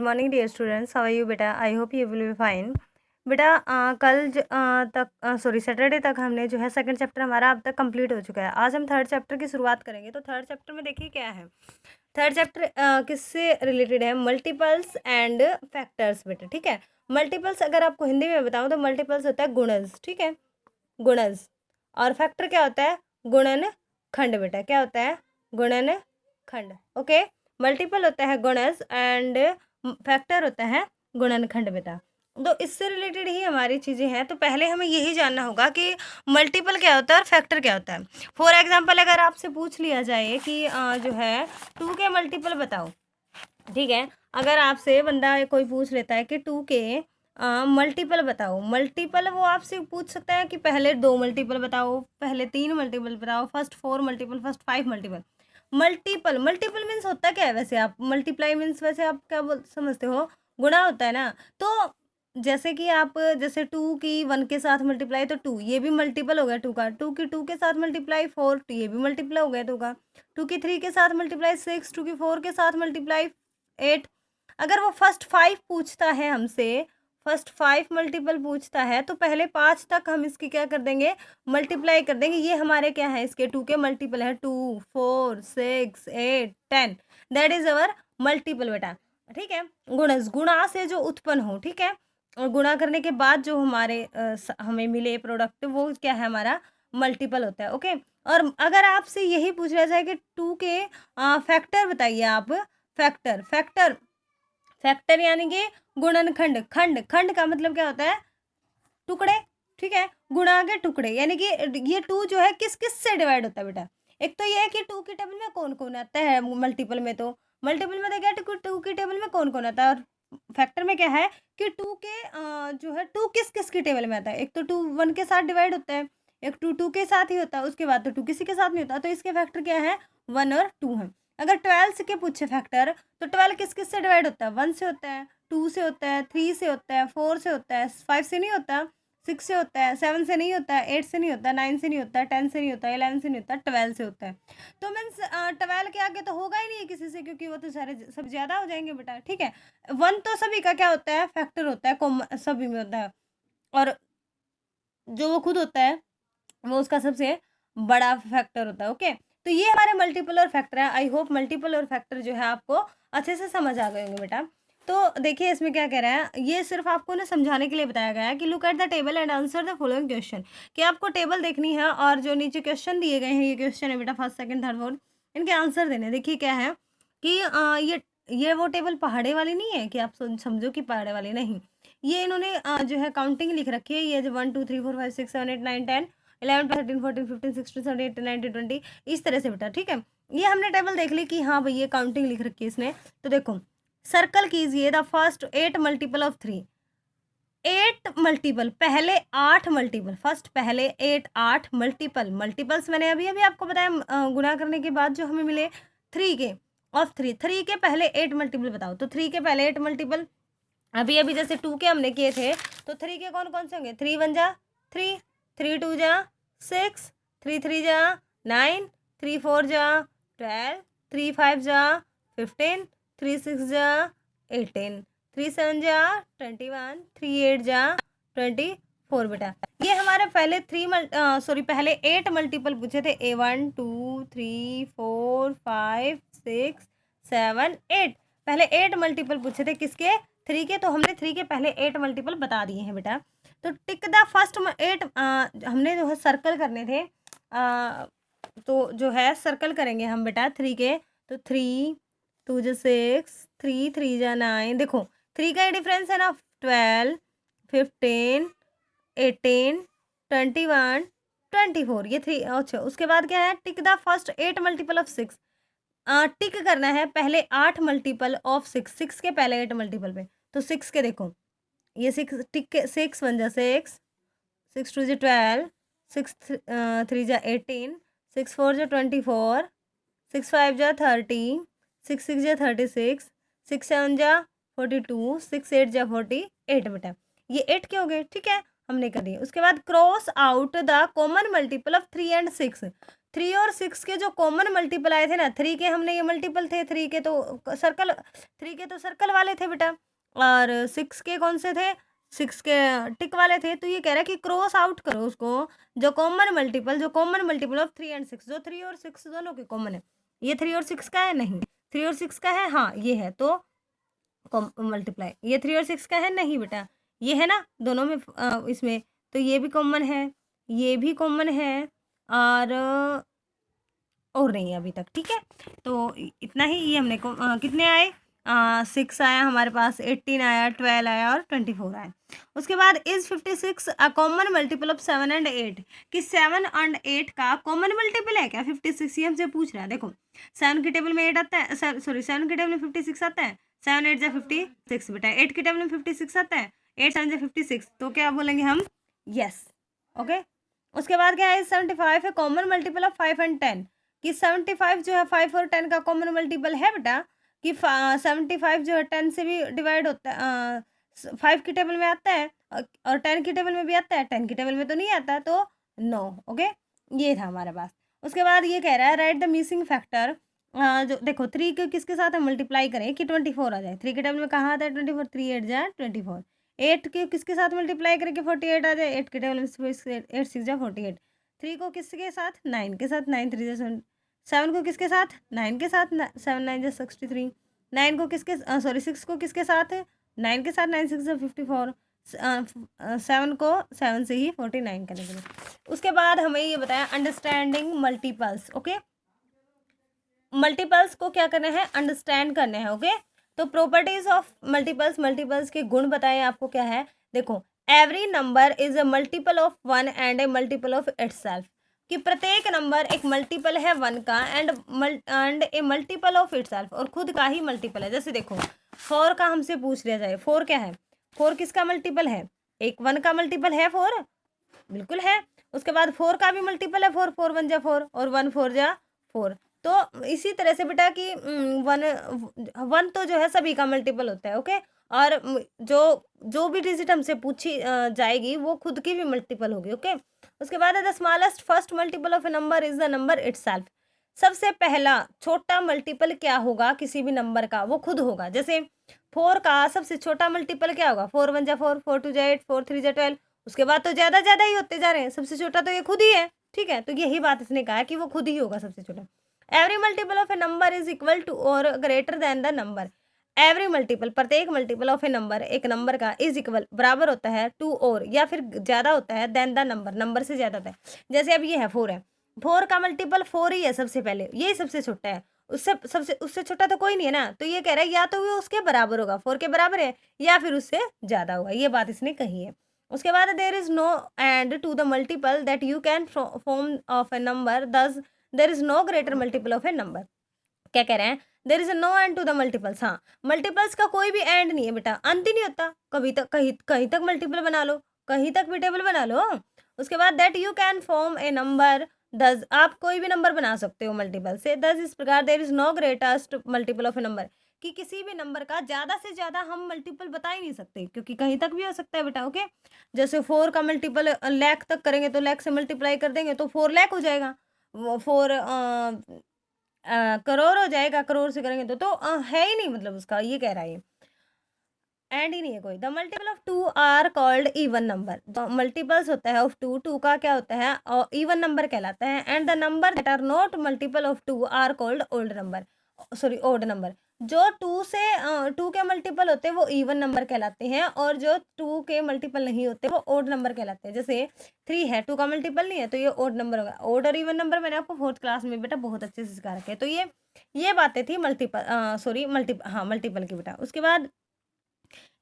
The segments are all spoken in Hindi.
Morning dear students, how are you बेटा? I hope you will be fine. बेटा सैटरडे तक हमने जो है सेकंड चैप्टर हमारा अब तक कंप्लीट हो चुका है। आज हम थर्ड चैप्टर की शुरुआत करेंगे। तो थर्ड चैप्टर में देखिए क्या है। थर्ड चैप्टर किससे रिलेटेड है? मल्टीपल्स एंड फैक्टर्स बेटा, ठीक है। मल्टीपल्स अगर आपको हिंदी में बताऊँ तो मल्टीपल्स होता है गुणज, ठीक है, गुणज। और फैक्टर क्या होता है? गुणन खंड बेटा। क्या होता है? गुणन खंड। ओके, मल्टीपल होता है गुणज एंड फैक्टर होता है गुणनखंड बेटा। तो इससे रिलेटेड ही हमारी चीज़ें हैं। तो पहले हमें यही जानना होगा कि मल्टीपल क्या होता है और फैक्टर क्या होता है। फॉर एग्जांपल अगर आपसे पूछ लिया जाए कि जो है 2 के मल्टीपल बताओ, ठीक है। अगर आपसे बंदा कोई पूछ लेता है कि 2 के मल्टीपल बताओ, मल्टीपल वो आपसे पूछ सकता है कि पहले 2 मल्टीपल बताओ, पहले 3 मल्टीपल बताओ, first 4 multiple, first 5 multiple. Multiple multiple means होता क्या है वैसे? आप मल्टीप्लाई मीन्स वैसे आप क्या समझते हो? गुणा होता है ना। तो जैसे कि आप जैसे 2 की 1 के साथ मल्टीप्लाई तो 2, ये भी मल्टीपल हो गया 2 का। 2 की 2 के साथ मल्टीप्लाई 4, तो ये भी मल्टीपल हो गया 2 का। 2 की 3 के साथ मल्टीप्लाई 6, 2 की 4 के साथ मल्टीप्लाई 8। अगर वो फर्स्ट 5 पूछता है हमसे, फर्स्ट 5 मल्टीपल पूछता है, तो पहले 5 तक हम इसकी क्या कर देंगे? मल्टीप्लाई कर देंगे। ये हमारे क्या है? इसके 2 के मल्टीपल है। 2, 4, 6, 8, 10, दैट इज अवर मल्टीपल बेटा, ठीक है। गुणज, गुणा से जो उत्पन्न हो, ठीक है, और गुणा करने के बाद जो हमारे हमें मिले प्रोडक्ट, वो क्या है? हमारा मल्टीपल होता है। ओके, और अगर आपसे यही पूछ लिया जाए कि 2 के फैक्टर बताइए आप। फैक्टर फैक्टर फैक्टर यानी कि गुणनखंड। खंड, खंड का मतलब क्या होता है? टुकड़े, ठीक है। गुणा के टुकड़े, यानी कि ये 2 जो है किस किस से डिवाइड होता है बेटा? एक तो ये है कि 2 की टेबल में कौन कौन आता है मल्टीपल में, तो मल्टीपल में देखा 2 की टेबल में कौन कौन आता है, और फैक्टर में क्या है कि 2 के जो है 2 किस किस की टेबल में आता है। एक तो 2 1 के साथ डिवाइड होता है, एक 2 2 के साथ ही होता है, उसके बाद तो 2 किसी के साथ नहीं होता। तो इसके फैक्टर क्या है? 1 और 2 है। अगर 12 के पूछे फैक्टर, तो 12 किस किस से डिवाइड होता है? 1 से होता है, 2 से होता है, 3 से होता है, 4 से होता है, 5 से नहीं होता, 6 से होता है, 7 से नहीं होता है, 8 से नहीं होता, 9 से नहीं होता, 10 से नहीं होता, 11 से नहीं होता, 12 से होता है। तो मीन्स 12 के आगे तो होगा ही नहीं है किसी से, क्योंकि वो तो सारे सब ज़्यादा हो जाएंगे बेटा, ठीक है। 1 तो सभी का क्या होता है? फैक्टर होता है, कॉमन सभी में होता है। और जो वो खुद होता है वो उसका सबसे बड़ा फैक्टर होता है। ओके, तो ये हमारे मल्टीपल और फैक्टर है। आई होप मल्टीपल और फैक्टर जो है आपको अच्छे से समझ आ गए होंगे बेटा। तो देखिए इसमें क्या कह रहा है, ये सिर्फ आपको ना समझाने के लिए बताया गया है कि look at the table and answer the following question, कि आपको टेबल देखनी है और जो नीचे क्वेश्चन दिए गए हैं, ये क्वेश्चन है बेटा फर्स्ट सेकंड थर्ड फोर्थ, इनके आंसर देने। देखिए क्या है कि ये वो टेबल पहाड़े वाली नहीं है कि आप समझो कि पहाड़े वाली नहीं। ये इन्होंने जो है काउंटिंग लिख रखी है, ये जो 1 2 3 4 5 6 7 8 9 10 11 13 14 15 16 17 18 19 20 इस तरह से बेटा, ठीक है। ये हमने टेबल देख ली कि हाँ भाई ये काउंटिंग लिख रखी है इसने। तो देखो सर्कल कीजिए the first 8 multiple of 3। 8 multiple, पहले 8 मल्टीपल, फर्स्ट पहले 8 मल्टीपल। मल्टीपल्स मैंने अभी अभी आपको बताया, गुणा करने के बाद जो हमें मिले 3 के ऑफ 3 के पहले 8 मल्टीपल बताओ। तो 3 के पहले 8 मल्टीपल अभी अभी जैसे 2 के हमने किए थे, तो 3 के कौन कौन से होंगे? 3 1 जा 3, 3 2 जा 6, 3 3 जा 9, 3 4 जा 12, 3 5 जा 15, 3 6 जा 18, 3 7 जा 21, 3 8 जा 24 बेटा। ये हमारे पहले पहले 8 मल्टीपल पूछे थे। A1 2 3 4 5 6 7 8, पहले 8 मल्टीपल पूछे थे किसके? 3 के। तो हमने 3 के पहले 8 मल्टीपल बता दिए हैं बेटा। तो टिक द फर्स्ट 8 हमने जो है सर्कल करने थे, तो जो है सर्कल करेंगे हम बेटा 3 के। तो 3 2 जा 6, 3 3 जा 9, देखो 3 का ही डिफरेंस है ना, 12 15 18 21 24, ये 3। अच्छा उसके बाद क्या है? Tick the first 8 multiple of 6। टिक करना है पहले 8 मल्टीपल ऑफ 6, 6 के पहले 8 मल्टीपल पे। तो 6 के देखो ये 6 टिक के 6 1 जा 6, 6 2 जा 12, 6 3 जा 18, 6 4 जा 24, 6 5 जा 30, 6 6 जा 36, 6 7 जा 42, 6 8 जा 48 बेटा। ये 8 के हो गए, ठीक है, हमने कर दिए। उसके बाद cross out the common multiple of 3 and 6। 3 और 6 के जो कॉमन मल्टीपल आए थे ना, 3 के हमने ये मल्टीपल थे, 3 के तो सर्कल वाले थे बेटा, और 6 के कौन से थे, 6 के टिक वाले थे। तो ये कह रहा है कि क्रॉस आउट करो उसको, जो कॉमन मल्टीपल ऑफ 3 एंड 6, जो 3 और 6 दोनों के कॉमन है। ये 3 और 6 का है, नहीं 3 और 6 का है, हाँ ये है, तो मल्टीप्लाई। ये 3 और 6 का है, नहीं बेटा ये है ना दोनों में, इसमें तो ये भी कॉमन है, ये भी कॉमन है, और नहीं है अभी तक, ठीक है। तो इतना ही, ये हमने कितने आए, 6 आया हमारे पास, 18 आया, 12 आया और 24 आया। उसके बाद is 56 a common multiple of 7 and 8, कि 7 एंड 8 का कॉमन मल्टीपल है क्या 56, ये हमसे पूछ रहा है। देखो 7 की टेबल में 8 आता है, 7 की टेबल में 56 आता है, 7 8 जा 56 बेटा, 8 की टेबल में 56 आता है, 8 7 जा 56, तो क्या बोलेंगे हम, यस, ओके। उसके बाद क्या है, 75 है कॉमन मल्टीपल ऑफ 5 एंड 10, कि 75 जो है 5 और 10 का कॉमन मल्टीपल है बेटा, कि 75 जो है 10 से भी डिवाइड होता है, 5 की टेबल में आता है और 10 की टेबल में भी आता है, 10 की टेबल में तो नहीं आता, तो नो, ओके। ये था हमारे पास। उसके बाद ये कह रहा है राइट द मिसिंग फैक्टर, जो देखो 3 को किसके साथ हम मल्टीप्लाई करें कि 24 आ जाए, 3 की टेबल में कहाँ आता है 24, 3 8 जाए 24, 8 के किसके साथ मल्टीप्लाई करें कि 48 आ जाए, 8 की टेबल में 8 6 जा 48, 3 को किसके साथ, 9 के साथ, 9 3 जा 7 को किसके साथ, 9 के साथ, 7 9 जा 63, 9 को किसके, 6 को किसके साथ, 9 के साथ, 9 6 जा 54, 7 को 7 से ही 49 करेंगे। उसके बाद हमें ये बताया अंडरस्टैंडिंग मल्टीपल्स, ओके। मल्टीपल्स को क्या करना है, अंडरस्टैंड करना है, ओके। तो प्रॉपर्टीज ऑफ मल्टीपल्स के गुण बताएं आपको क्या है। देखो every number is a multiple of 1 and A multiple of itself, कि प्रत्येक नंबर एक मल्टीपल है 1 का and A multiple of itself, और खुद का ही मल्टीपल है। जैसे देखो 4 का हमसे पूछ लिया जाए, 4 क्या है, 4 किसका मल्टीपल है, एक 1 का मल्टीपल है 4, बिल्कुल है। उसके बाद 4 का भी मल्टीपल है 4, 4 1 जा 4 और 1 4 जा 4। तो इसी तरह से बेटा कि 1 तो जो है सभी का मल्टीपल होता है, ओके। और जो भी डिजिट हमसे पूछी जाएगी वो खुद की भी मल्टीपल होगी, ओके। उसके बाद the smallest first multiple of a number is the number itself, सबसे पहला छोटा मल्टीपल क्या होगा किसी भी नंबर का, वो खुद होगा। जैसे 4 का सबसे छोटा मल्टीपल क्या होगा, 4 1 जा 4, 4 2 जा 8, 4 3 जा 12, उसके बाद तो ज़्यादा ही होते जा रहे हैं, सबसे छोटा तो ये खुद ही है, ठीक है। तो यही बात इसने कहा कि वो खुद ही होगा सबसे छोटा। Every multiple of a number is equal to और greater than the number, every multiple प्रत्येक मल्टीपल ऑफ ए नंबर एक नंबर का इज इक्वल बराबर होता है टू और या फिर ज़्यादा होता है देन द नंबर से ज़्यादा होता है। जैसे अब ये है 4 है, 4 का मल्टीपल 4 ही है सबसे पहले, यही सबसे छोटा है, उससे छोटा तो कोई नहीं है ना। तो ये कह रहा है या तो वो उसके बराबर होगा, 4 के बराबर है, या फिर उससे ज़्यादा होगा, ये बात इसने कही है। उसके बाद there is no end to the multiple that you can form of a number, thus there is no greater multiple of a number. क्या कह रहे हैं, there is no end to the multiples. हाँ मल्टीपल्स का कोई भी एंड नहीं है बेटा, अंत ही नहीं होता, कभी तक कहीं तक मल्टीपल बना लो, कहीं तक भी टेबल बना लो। उसके बाद that you can form A number, दस आप कोई भी नंबर बना सकते हो मल्टीपल से। दस इस प्रकार there is no greatest multiple of a number, कि किसी भी नंबर का ज़्यादा से ज़्यादा हम मल्टीपल बता ही नहीं सकते, क्योंकि कहीं तक भी हो सकता है बेटा, ओके। जैसे 4 का मल्टीपल लाख तक करेंगे तो लाख से मल्टीप्लाई कर देंगे तो 4 लाख हो जाएगा, वो 4 करोड़ हो जाएगा, करोड़ से करेंगे तो है ही नहीं, मतलब उसका ये कह रहा है, एंड ही नहीं है कोई। The multiple of 2 are called even number, जो मल्टीपल्स होता है ऑफ 2 का क्या होता है, इवन नंबर कहलाता है। And the number that are not multiple of 2 are called old number, sorry odd number. जो 2 के मल्टीपल होते हैं वो इवन नंबर कहलाते हैं, और जो 2 के मल्टीपल नहीं होते वो ओड नंबर कहलाते हैं। जैसे 3 है, 2 का मल्टीपल नहीं है तो ये ओड नंबर होगा। ओड और इवन नंबर मैंने आपको 4th क्लास में बेटा बहुत अच्छे से सिखा रखे हैं। तो ये बातें थी मल्टीपल की बेटा। उसके बाद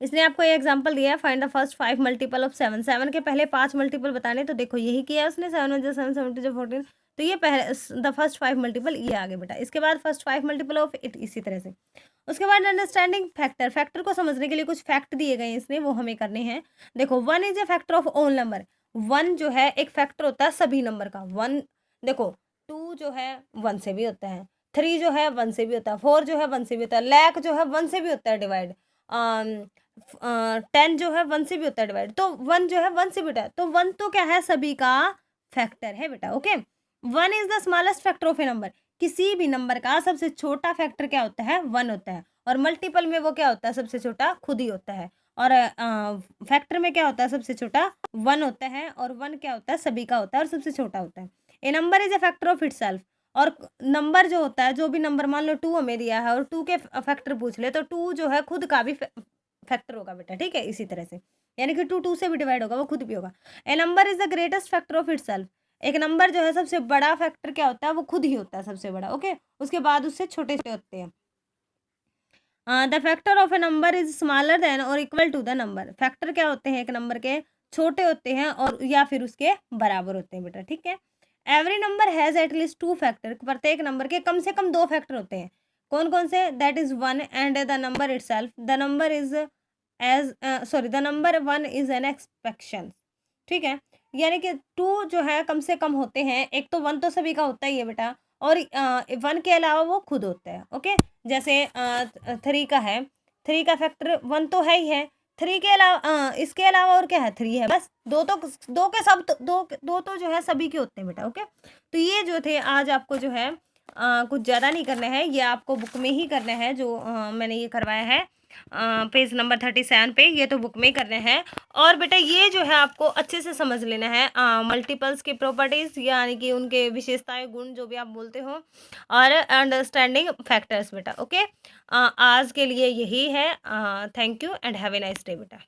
इसने आपको ये एग्जांपल दिया है, find the first 5 multiple of 7, 7 के पहले 5 मल्टीपल बताने। तो देखो यही किया है उसने, 7 1 7 7 2 14, तो ये पहले द फर्स्ट 5 मल्टीपल ये आगे बेटा। इसके बाद फर्स्ट 5 मल्टीपल ऑफ इट, इसी तरह से। उसके बाद अंडरस्टैंडिंग फैक्टर, फैक्टर को समझने के लिए कुछ फैक्ट दिए गए हैं इसने, वो हमें करने हैं। देखो 1 is a factor of all number, 1 जो है एक फैक्टर होता है सभी नंबर का। 1 देखो 2 जो है 1 से भी होता है, 3 जो है 1 से भी होता है, 4 जो है 1 से भी होता है, लाख जो है 1 से भी होता है डिवाइड, 10 जो है 1 से भी होता है डिवाइड, तो 1 जो है 1 से भी होता है। तो 1 तो क्या है सभी का फैक्टर है बेटा, okay. 1 is the smallest factor of a number, किसी भी नंबर का सबसे छोटा फैक्टर क्या होता है, 1 होता है। और मल्टीपल में वो क्या होता है, सबसे छोटा खुद ही होता है। और फैक्टर में क्या होता है, सबसे छोटा 1 होता है, और 1 क्या होता है, सभी का होता है और सबसे छोटा होता है। A number is a factor of itself, और नंबर जो होता है, जो भी नंबर, मान लो 2 हमें दिया है और 2 के फैक्टर पूछ ले, तो 2 जो है खुद का भी फैक्टर होगा बेटा, ठीक है, इसी तरह से, यानी कि 2 2 से भी डिवाइड होगा, वो खुद भी होगा। A number is the greatest factor of itself, एक नंबर जो है सबसे बड़ा फैक्टर क्या होता है, वो खुद ही होता है सबसे बड़ा, ओके। उसके बाद उससे छोटे छोटे होते हैं। The factor of a number is smaller than और equal to the number, factor क्या होते हैं एक नंबर के, छोटे होते हैं और या फिर उसके बराबर होते हैं बेटा, ठीक है। Every number has at least 2 factor, प्रत्येक नंबर के कम से कम 2 फैक्टर होते हैं। कौन कौन से, that is 1 and the number itself, the number is as sorry the number 1 is an exception, ठीक है। यानी कि 2 जो है कम से कम होते हैं, एक तो 1 तो सभी का होता ही है बेटा, और 1 के अलावा वो खुद होता है, ओके। जैसे 3 का है, 3 का फैक्टर 1 तो है ही है, 3 के अलावा इसके अलावा और क्या है, 3 है बस। 2 तो 2 के सब तो 2 तो जो है सभी के होते हैं बेटा, ओके। तो ये जो थे आज आपको जो है कुछ ज़्यादा नहीं करना है, ये आपको बुक में ही करना है, जो मैंने ये करवाया है पेज नंबर 37 पे, ये तो बुक में ही करने हैं। और बेटा ये जो है आपको अच्छे से समझ लेना है मल्टीपल्स की प्रॉपर्टीज़, यानी कि उनके विशेषताएं, गुण, जो भी आप बोलते हो, और अंडरस्टैंडिंग फैक्टर्स बेटा, ओके। आज के लिए यही है। Thank you and have a nice day बेटा।